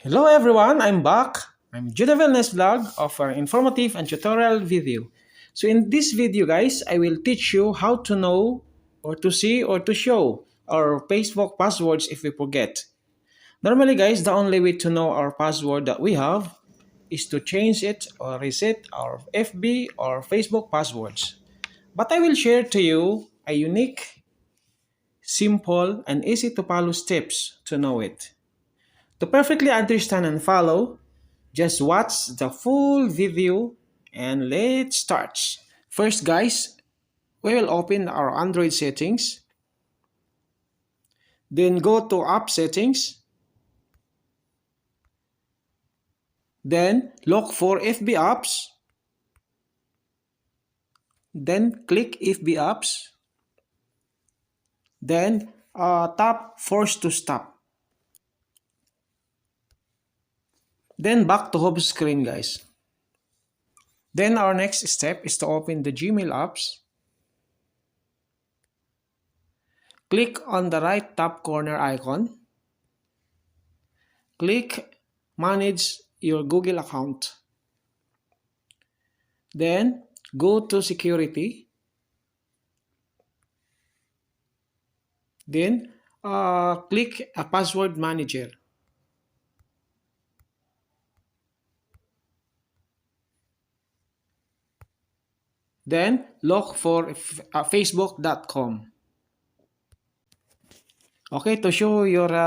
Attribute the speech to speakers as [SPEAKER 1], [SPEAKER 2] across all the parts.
[SPEAKER 1] Hello everyone, I'm back. I'm Judah Wellness Vlog of our informative and tutorial video. So in this video guys, I will teach you how to know or to see or to show our Facebook passwords if we forget. Normally guys, the only way to know our password that we have is to change it or reset our FB or Facebook passwords. But I will share to you a unique, simple, and easy to follow steps to know it. To perfectly understand and follow, just watch the full video and let's start. First guys, we will open our Android settings. Then go to app settings. Then look for FB apps. Then click FB apps. Then tap force to stop. Then back to home screen guys. Then our next step is to open the Gmail apps. Click on the right top corner icon. Click manage your Google account. Then go to security. Then click a password manager. Then look for facebook.com. Okay, to show your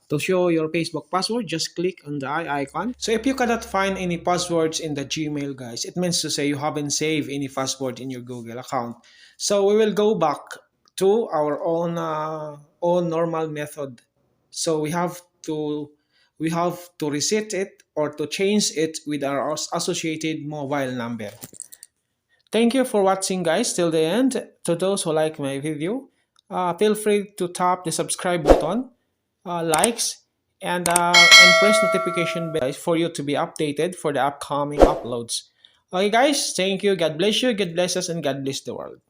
[SPEAKER 1] Facebook password, just click on the eye icon. So if you cannot find any passwords in the Gmail, guys, it means to say you haven't saved any password in your Google account. So we will go back to our own normal method. So we have to reset it or to change it with our associated mobile number. Thank you for watching guys till the end. To those who like my video, feel free to tap the subscribe button, likes, and press notification bell for you to be updated for the upcoming uploads. Okay guys, thank you. God bless you, God bless us, and God bless the world.